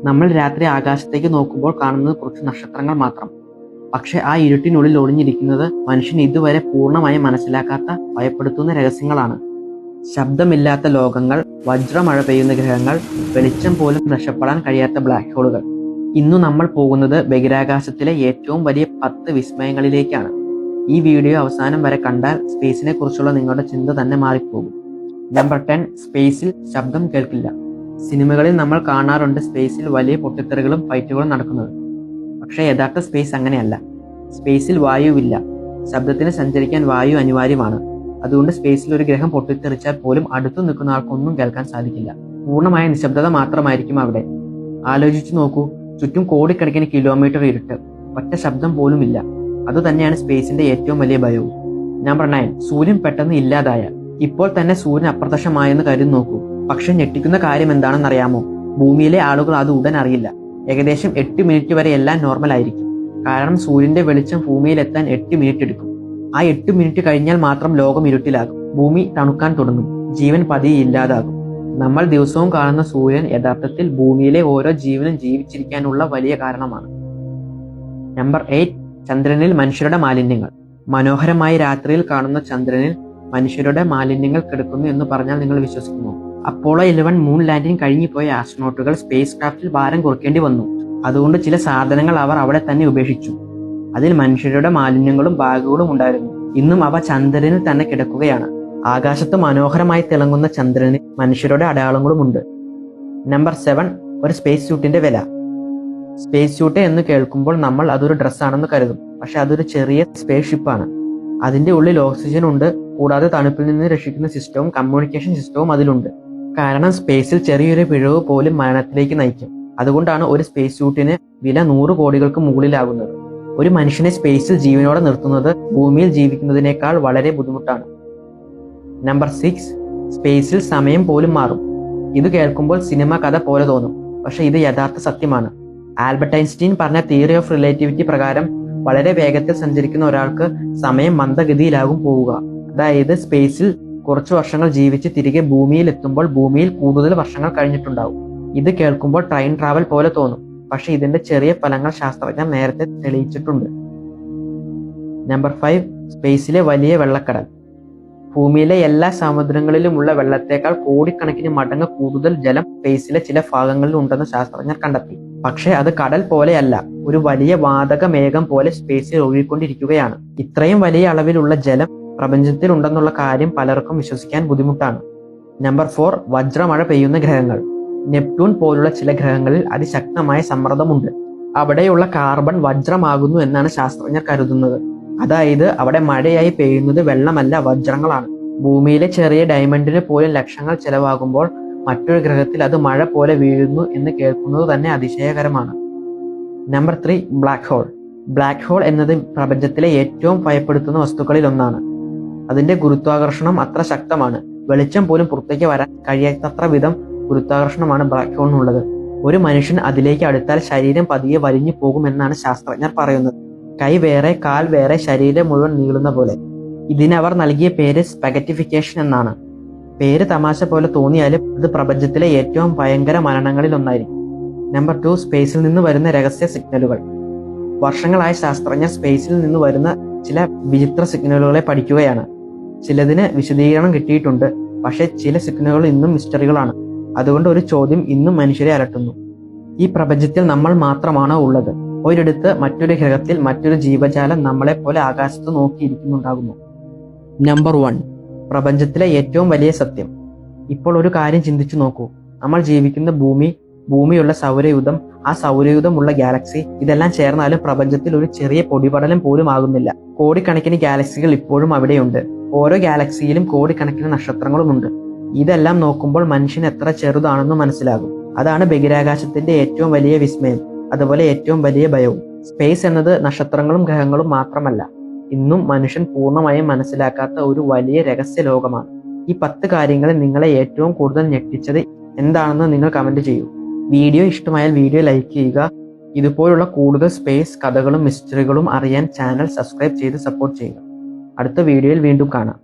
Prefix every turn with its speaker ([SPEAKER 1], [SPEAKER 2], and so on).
[SPEAKER 1] നമ്മൾ രാത്രി ആകാശത്തേക്ക് നോക്കുമ്പോൾ കാണുന്നത് കുറച്ച് നക്ഷത്രങ്ങൾ മാത്രം. പക്ഷെ ആ ഇരുട്ടിനുള്ളിൽ ഒളിഞ്ഞിരിക്കുന്നത് മനുഷ്യൻ ഇതുവരെ പൂർണ്ണമായും മനസ്സിലാക്കാത്ത ഭയപ്പെടുത്തുന്ന രഹസ്യങ്ങളാണ്. ശബ്ദമില്ലാത്ത ലോകങ്ങൾ, വജ്രമഴ പെയ്യുന്ന ഗ്രഹങ്ങൾ, വെളിച്ചം പോലും രക്ഷപ്പെടാൻ കഴിയാത്ത ബ്ലാക്ക് ഹോളുകൾ. ഇന്നു നമ്മൾ പോകുന്നത് ബഹിരാകാശത്തിലെ ഏറ്റവും വലിയ 10 വിസ്മയങ്ങളിലേക്കാണ്. ഈ വീഡിയോ അവസാനം വരെ കണ്ടാൽ സ്പേസിനെ കുറിച്ചുള്ള നിങ്ങളുടെ ചിന്ത തന്നെ മാറിപ്പോകും. നമ്പർ 10, സ്പേസിൽ ശബ്ദം കേൾക്കില്ല. സിനിമകളിൽ നമ്മൾ കാണാറുണ്ട് സ്പേസിൽ വലിയ പൊട്ടിത്തെറികളും ഫൈറ്റുകളും നടക്കുന്നത്. പക്ഷേ യഥാർത്ഥ സ്പേസ് അങ്ങനെയല്ല. സ്പേസിൽ വായുവില്ല. ശബ്ദത്തിന് സഞ്ചരിക്കാൻ വായു അനിവാര്യമാണ്. അതുകൊണ്ട് സ്പേസിൽ ഒരു ഗ്രഹം പൊട്ടിത്തെറിച്ചാൽ പോലും അടുത്തു നിൽക്കുന്ന ആൾക്കൊന്നും കേൾക്കാൻ സാധിക്കില്ല. പൂർണ്ണമായ നിശബ്ദത മാത്രമായിരിക്കും അവിടെ. ആലോചിച്ചു നോക്കൂ, ചുറ്റും കോടിക്കണക്കിന് കിലോമീറ്റർ ഇരുട്ട്, ഒറ്റ ശബ്ദം പോലും ഇല്ല. അതുതന്നെയാണ് സ്പേസിന്റെ ഏറ്റവും വലിയ ഭയവും. നമ്പർ 9, സൂര്യൻ പെട്ടെന്ന് ഇല്ലാതായാൽ. ഇപ്പോൾ തന്നെ സൂര്യൻ അപ്രത്യക്ഷമായെന്ന് കരുതി നോക്കൂ. പക്ഷെ ഞെട്ടിക്കുന്ന കാര്യം എന്താണെന്നറിയാമോ? ഭൂമിയിലെ ആളുകൾ അത് ഉടൻ അറിയില്ല. ഏകദേശം 8 മിനിറ്റ് വരെ എല്ലാം നോർമൽ ആയിരിക്കും. കാരണം സൂര്യന്റെ വെളിച്ചം ഭൂമിയിലെത്താൻ 8 മിനിറ്റ് എടുക്കും. ആ 8 മിനിറ്റ് കഴിഞ്ഞാൽ മാത്രം ലോകം ഇരുട്ടിലാകും. ഭൂമി തണുക്കാൻ തുടങ്ങും. ജീവൻ പതിയെ ഇല്ലാതാകും. നമ്മൾ ദിവസവും കാണുന്ന സൂര്യൻ യഥാർത്ഥത്തിൽ ഭൂമിയിലെ ഓരോ ജീവനും ജീവിച്ചിരിക്കാനുള്ള വലിയ കാരണമാണ്. നമ്പർ 8, ചന്ദ്രനിൽ മനുഷ്യരുടെ മാലിന്യങ്ങൾ. മനോഹരമായ രാത്രിയിൽ കാണുന്ന ചന്ദ്രനിൽ മനുഷ്യരുടെ മാലിന്യങ്ങൾ കിടക്കുന്നു എന്ന് പറഞ്ഞാൽ നിങ്ങൾ വിശ്വസിക്കുമോ? അപ്പോളോ 11 മൂൺ ലാൻഡിംഗ് കഴിഞ്ഞുപോയ ആസ്ട്രോണോട്ടുകൾ സ്പേസ് ക്രാഫ്റ്റിൽ ഭാരം കുറയ്ക്കേണ്ടി വന്നു. അതുകൊണ്ട് ചില സാധനങ്ങൾ അവർ അവിടെ തന്നെ ഉപേക്ഷിച്ചു. അതിൽ മനുഷ്യരുടെ മാലിന്യങ്ങളും ബാഗുകളും ഉണ്ടായിരുന്നു. ഇന്നും അവ ചന്ദ്രനിൽ തന്നെ കിടക്കുകയാണ്. ആകാശത്ത് മനോഹരമായി തിളങ്ങുന്ന ചന്ദ്രനിൽ മനുഷ്യരുടെ അടയാളങ്ങളുമുണ്ട്. നമ്പർ 7, ഒരു സ്പേസ് സ്യൂട്ടിന്റെ വില. സ്പേസ് സ്യൂട്ട് എന്ന് കേൾക്കുമ്പോൾ നമ്മൾ അതൊരു ഡ്രസ്സാണെന്ന് കരുതും. പക്ഷെ അതൊരു ചെറിയ സ്പേസ് ഷിപ്പാണ്. അതിന്റെ ഉള്ളിൽ ഓക്സിജൻ ഉണ്ട്. കൂടാതെ തണുപ്പിൽ നിന്ന് രക്ഷിക്കുന്ന സിസ്റ്റവും കമ്മ്യൂണിക്കേഷൻ സിസ്റ്റവും അതിലുണ്ട്. കാരണം സ്പേസിൽ ചെറിയൊരു പിഴവ് പോലും മരണത്തിലേക്ക് നയിക്കും. അതുകൊണ്ടാണ് ഒരു സ്പേസ് സ്യൂട്ടിന് വില 100 കോടികൾക്ക് മുകളിലാകുന്നത്. ഒരു മനുഷ്യനെ സ്പേസിൽ ജീവനോടെ നിർത്തുന്നത് ഭൂമിയിൽ ജീവിക്കുന്നതിനേക്കാൾ വളരെ ബുദ്ധിമുട്ടാണ്. നമ്പർ 6, സ്പേസിൽ സമയം പോലും മാറും. ഇത് കേൾക്കുമ്പോൾ സിനിമ കഥ പോലെ തോന്നും. പക്ഷെ ഇത് യഥാർത്ഥ സത്യമാണ്. ആൽബർട്ട് ഐൻസ്റ്റീൻ പറഞ്ഞ തിയറി ഓഫ് റിലേറ്റിവിറ്റി പ്രകാരം വളരെ വേഗത്തിൽ സഞ്ചരിക്കുന്ന ഒരാൾക്ക് സമയം മന്ദഗതിയിലാകും പോവുക. അതായത് സ്പേസിൽ കുറച്ചു വർഷങ്ങൾ ജീവിച്ച് തിരികെ ഭൂമിയിൽ എത്തുമ്പോൾ ഭൂമിയിൽ കൂടുതൽ വർഷങ്ങൾ കഴിഞ്ഞിട്ടുണ്ടാവും. ഇത് കേൾക്കുമ്പോൾ ട്രെയിൻ ട്രാവൽ പോലെ തോന്നും. പക്ഷെ ഇതിന്റെ ചെറിയ ഫലങ്ങൾ ശാസ്ത്രജ്ഞർ നേരത്തെ തെളിയിച്ചിട്ടുണ്ട്. നമ്പർ 5, സ്പേസിലെ വലിയ വെള്ളക്കടൽ. ഭൂമിയിലെ എല്ലാ സമുദ്രങ്ങളിലുമുള്ള വെള്ളത്തേക്കാൾ കോടിക്കണക്കിന് മടങ്ങ് കൂടുതൽ ജലം സ്പേസിലെ ചില ഭാഗങ്ങളിൽ ഉണ്ടെന്ന് ശാസ്ത്രജ്ഞർ കണ്ടെത്തി. പക്ഷെ അത് കടൽ പോലെയല്ല, ഒരു വലിയ വാതക മേഘം പോലെ സ്പേസിൽ ഒഴുകിക്കൊണ്ടിരിക്കുകയാണ്. ഇത്രയും വലിയ അളവിലുള്ള ജലം പ്രപഞ്ചത്തിൽ ഉണ്ടെന്നുള്ള കാര്യം പലർക്കും വിശ്വസിക്കാൻ ബുദ്ധിമുട്ടാണ്. നമ്പർ 4, വജ്രമഴ പെയ്യുന്ന ഗ്രഹങ്ങൾ. നെപ്റ്റ്യൂൺ പോലുള്ള ചില ഗ്രഹങ്ങളിൽ അതിശക്തമായ സമ്മർദ്ദമുണ്ട്. അവിടെയുള്ള കാർബൺ വജ്രമാകുന്നു എന്നാണ് ശാസ്ത്രജ്ഞർ കരുതുന്നത്. അതായത് അവിടെ മഴയായി പെയ്യുന്നത് വെള്ളമല്ല, വജ്രങ്ങളാണ്. ഭൂമിയിലെ ചെറിയ ഡയമണ്ടിന് പോലും ലക്ഷങ്ങൾ ചെലവാകുമ്പോൾ മറ്റൊരു ഗ്രഹത്തിൽ അത് മഴ പോലെ വീഴുന്നു എന്ന് കേൾക്കുന്നത് തന്നെ അതിശയകരമാണ്. Number 3, black hole. Black hole എന്നത് പ്രപഞ്ചത്തിലെ ഏറ്റവും ഭയപ്പെടുത്തുന്ന വസ്തുക്കളിൽ ഒന്നാണ്. അതിന്റെ ഗുരുത്വാകർഷണം അത്ര ശക്തമാണ്. വെളിച്ചം പോലും പുറത്തേക്ക് വരാൻ കഴിയാത്തത്ര വിധം ഗുരുത്വാകർഷണമാണ് ബ്ലാക്ക് ഹോളിനുള്ളത്. ഒരു മനുഷ്യൻ അതിലേക്ക് അടുത്താൽ ശരീരം പതിയെ വലിഞ്ഞു പോകുമെന്നാണ് ശാസ്ത്രജ്ഞർ പറയുന്നത്. കൈ വേറെ, കാൽ വേറെ, ശരീരം മുഴുവൻ നീളുന്ന പോലെ. ഇതിനവർ നൽകിയ പേര് സ്പെഗറ്റിഫിക്കേഷൻ എന്നാണ്. പേര് തമാശ പോലെ തോന്നിയാലും അത് പ്രപഞ്ചത്തിലെ ഏറ്റവും ഭയങ്കര മരണങ്ങളിൽ ഒന്നായിരിക്കും. നമ്പർ 2, സ്പേസിൽ നിന്ന് വരുന്ന രഹസ്യ സിഗ്നലുകൾ. വർഷങ്ങളായ ശാസ്ത്രജ്ഞർ സ്പേസിൽ നിന്ന് വരുന്ന ചില വിചിത്ര സിഗ്നലുകളെ പഠിക്കുകയാണ്. ചിലതിന് വിശദീകരണം കിട്ടിയിട്ടുണ്ട്. പക്ഷെ ചില സിഗ്നലുകൾ ഇന്നും മിസ്റ്ററികളാണ്. അതുകൊണ്ട് ഒരു ചോദ്യം ഇന്നും മനുഷ്യരെ അലട്ടുന്നു. ഈ പ്രപഞ്ചത്തിൽ നമ്മൾ മാത്രമാണോ ഉള്ളത്? ഒരിടത്ത് മറ്റൊരു ഗ്രഹത്തിൽ മറ്റൊരു ജീവജാലം നമ്മളെ പോലെ ആകാശത്ത് നോക്കിയിരിക്കുന്നുണ്ടാകുന്നു. നമ്പർ 1, പ്രപഞ്ചത്തിലെ ഏറ്റവും വലിയ സത്യം. ഇപ്പോൾ ഒരു കാര്യം ചിന്തിച്ചു നോക്കൂ. നമ്മൾ ജീവിക്കുന്ന ഭൂമിയുള്ള സൗരയൂഥം, ആ സൗരയൂഥമുള്ള ഗാലക്സി, ഇതെല്ലാം ചേർന്നാലും പ്രപഞ്ചത്തിൽ ഒരു ചെറിയ പൊടിപടലം പോലും ആകുന്നില്ല. കോടിക്കണക്കിന് ഗാലക്സികൾ ഇപ്പോഴും അവിടെയുണ്ട്. ഓരോ ഗാലക്സിയിലും കോടിക്കണക്കിന് നക്ഷത്രങ്ങളുമുണ്ട്. ഇതെല്ലാം നോക്കുമ്പോൾ മനുഷ്യൻ എത്ര ചെറുതാണെന്ന് മനസ്സിലാകും. അതാണ് ബഹിരാകാശത്തിന്റെ ഏറ്റവും വലിയ വിസ്മയം, അതുപോലെ ഏറ്റവും വലിയ ഭയവും. സ്പേസ് എന്നത് നക്ഷത്രങ്ങളും ഗ്രഹങ്ങളും മാത്രമല്ല, ഇന്നും മനുഷ്യൻ പൂർണ്ണമായും മനസ്സിലാക്കാത്ത ഒരു വലിയ രഹസ്യ ലോകമാണ്. ഈ 10 കാര്യങ്ങളിൽ നിങ്ങളെ ഏറ്റവും കൂടുതൽ ഞെട്ടിച്ചത് എന്താണെന്ന് നിങ്ങൾ കമന്റ് ചെയ്യൂ. വീഡിയോ ഇഷ്ടമായാൽ വീഡിയോ ലൈക്ക് ചെയ്യുക. ഇതുപോലുള്ള കൂടുതൽ സ്പേസ് കഥകളും മിസ്റ്ററികളും അറിയാൻ ചാനൽ സബ്സ്ക്രൈബ് ചെയ്ത് സപ്പോർട്ട് ചെയ്യുക. അടുത്ത വീഡിയോയിൽ വീണ്ടും കാണാം.